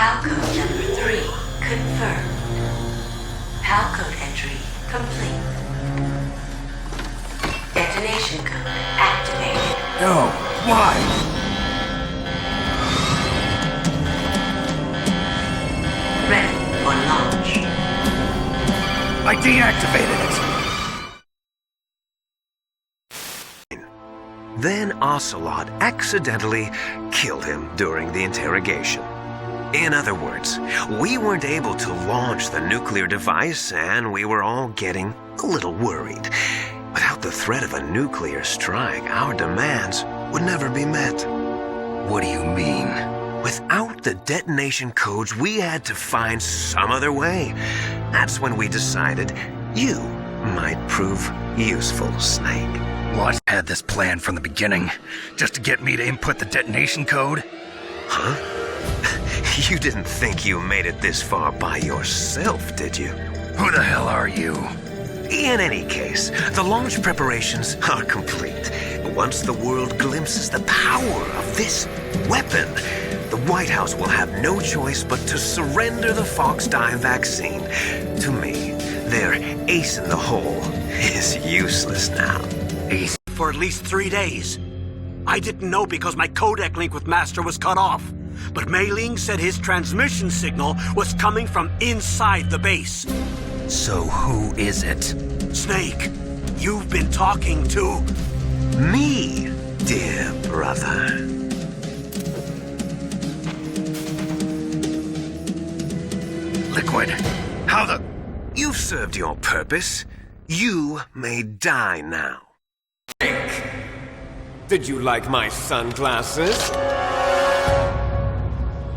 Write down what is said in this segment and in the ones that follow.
PAL code number 3 confirmed. PAL code entry complete. Detonation code activated. No, why? Ready for launch. I deactivated it. Then Ocelot accidentally killed him during the interrogation. In other words, we weren't able to launch the nuclear device, and we were all getting a little worried. Without the threat of a nuclear strike, our demands would never be met. What do you mean? Without the detonation codes, we had to find some other way. That's when we decided you might prove useful, Snake. What? Had this plan from the beginning, just to get me to input the detonation code? Huh? You didn't think you made it this far by yourself, did you? Who the hell are you? In any case, the launch preparations are complete. Once the world glimpses the power of this weapon, the White House will have no choice but to surrender the Fox Die vaccine to me. Their ace in the hole is useless now. Ace? For at least 3 days. I didn't know because my codec link with Master was cut off. But Mei Ling said his transmission signal was coming from inside the base. So who is it? Snake, you've been talking to... Me, dear brother. Liquid, how the... You've served your purpose. You may die now. Did you like my sunglasses?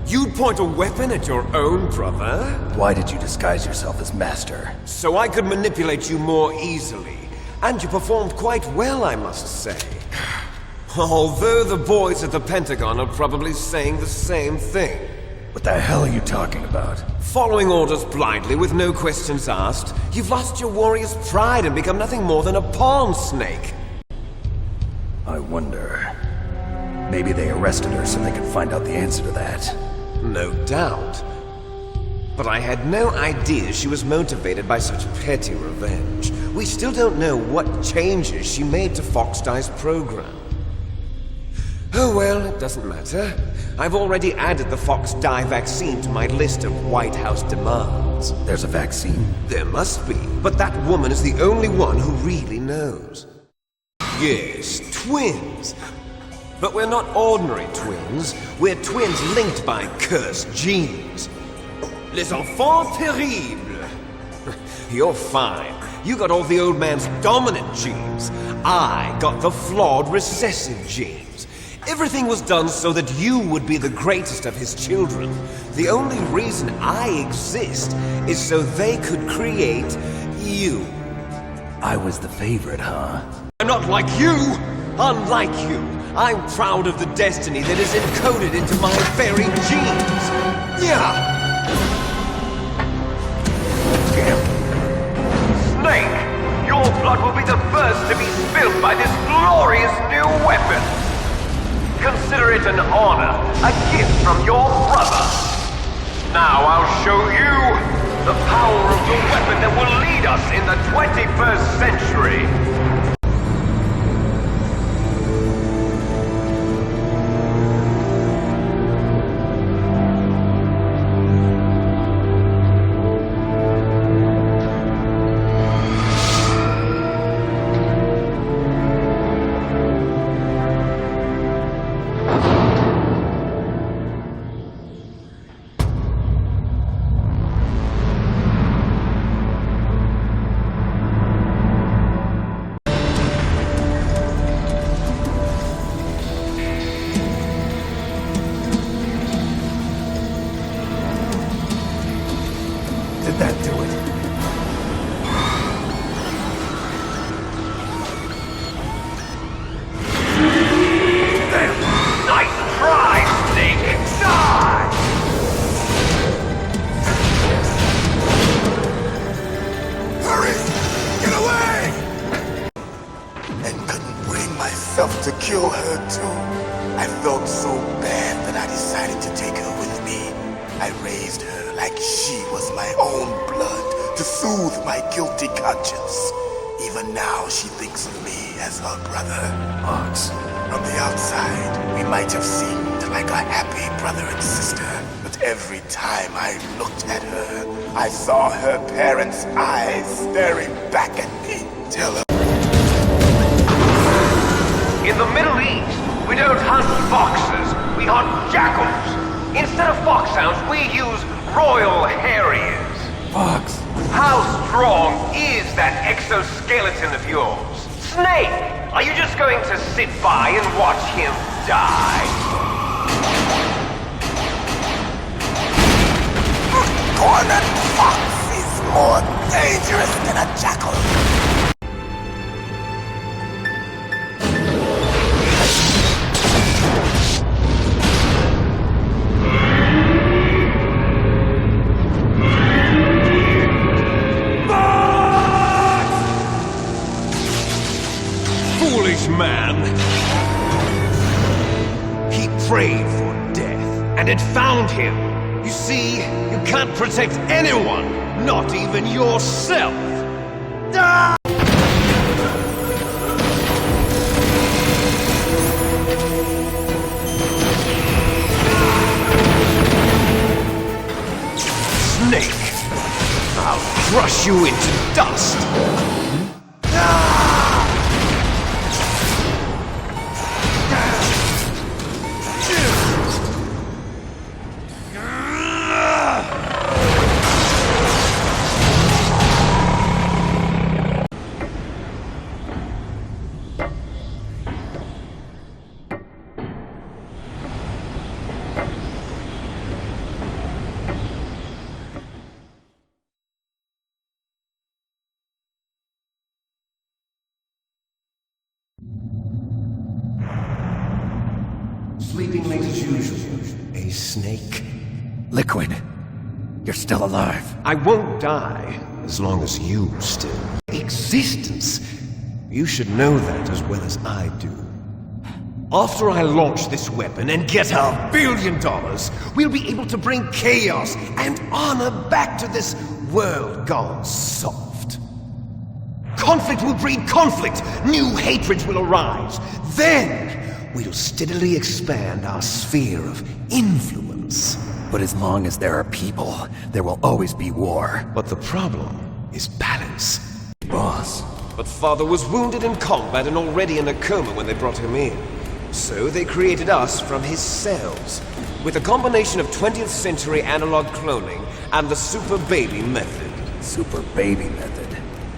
You'd point a weapon at your own brother? Why did you disguise yourself as Master? So I could manipulate you more easily. And you performed quite well, I must say. Although the boys at the Pentagon are probably saying the same thing. What the hell are you talking about? Following orders blindly with no questions asked, you've lost your warrior's pride and become nothing more than a pawn, Snake. I wonder... Maybe they arrested her so they could find out the answer to that. No doubt. But I had no idea she was motivated by such petty revenge. We still don't know what changes she made to Fox Die's program. Oh well, it doesn't matter. I've already added the Fox Die vaccine to my list of White House demands. There's a vaccine? There must be, but that woman is the only one who really knows. Yes, twins. But we're not ordinary twins. We're twins linked by cursed genes. Les enfants terribles. You're fine. You got all the old man's dominant genes. I got the flawed recessive genes. Everything was done so that you would be the greatest of his children. The only reason I exist is so they could create you. I was the favorite, huh? I'm not like you! Unlike you, I'm proud of the destiny that is encoded into my very genes. Yeah! Snake, your blood will be the first to be spilled by this glorious new weapon. Consider it an honor, a gift from your brother. Now I'll show you the power of the weapon that will lead us in the 21st century. Did that do it? Damn! Nice try, Snake! Die! Hurry! Get away! And couldn't bring myself to kill her too. I felt so bad that I decided to take her with me. I raised her like she was my own blood to soothe my guilty conscience. Even now, she thinks of me as her brother. Fox. From the outside, we might have seemed like a happy brother and sister, but every time I looked at her, I saw her parents' eyes staring back at me. Tell her. In the Middle East, we don't hunt foxes, we hunt jackals. Instead of foxhounds, we use Royal Harriers. Fox. How strong is that exoskeleton of yours? Snake, are you just going to sit by and watch him die? Cornered fox is more dangerous than a jackal. Foolish man! He prayed for death, and it found him. You see, you can't protect anyone, not even yourself. Ah! Snake! I'll crush you into dust! Sleeping late as usual, a snake. Liquid. You're still alive. I won't die as long as you still existence. You should know that as well as I do. After I launch this weapon and get $1 billion, we'll be able to bring chaos and honor back to this world gone soft. Conflict will breed conflict. New hatreds will arise. Then we'll steadily expand our sphere of influence. But as long as there are people, there will always be war. But the problem is balance. Boss. But Father was wounded in combat and already in a coma when they brought him in. So they created us from his cells, with a combination of 20th century analog cloning and the super baby method. Super baby method.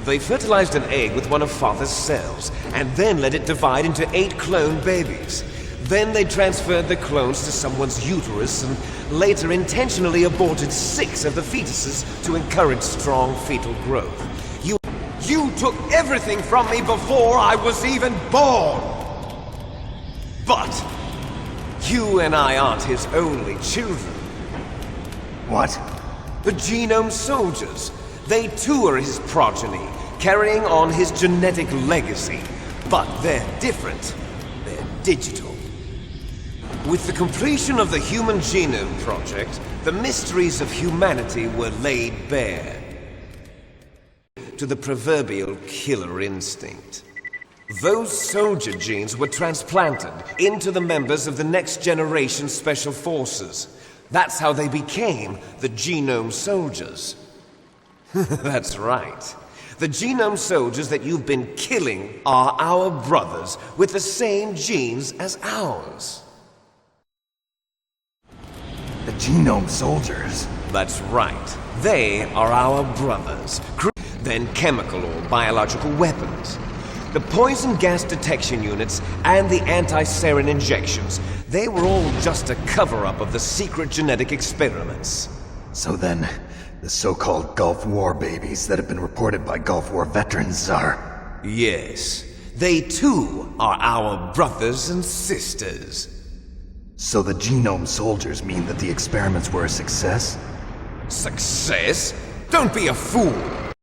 They fertilized an egg with one of Father's cells, and then let it divide into 8 clone babies. Then they transferred the clones to someone's uterus and later intentionally aborted 6 of the fetuses to encourage strong fetal growth. You took everything from me before I was even born! But you and I aren't his only children. What? The Genome Soldiers. They too are his progeny, carrying on his genetic legacy. But they're different. They're digital. With the completion of the Human Genome Project, the mysteries of humanity were laid bare to the proverbial killer instinct. Those soldier genes were transplanted into the members of the Next Generation Special Forces. That's how they became the Genome Soldiers. That's right. The Genome Soldiers that you've been killing are our brothers with the same genes as ours. The Genome Soldiers? That's right. They are our brothers. Then chemical or biological weapons. The poison gas detection units and the anti-sarin injections, they were all just a cover-up of the secret genetic experiments. So then, the so-called Gulf War babies that have been reported by Gulf War veterans are... Yes. They too are our brothers and sisters. So the Genome Soldiers mean that the experiments were a success? Success? Don't be a fool!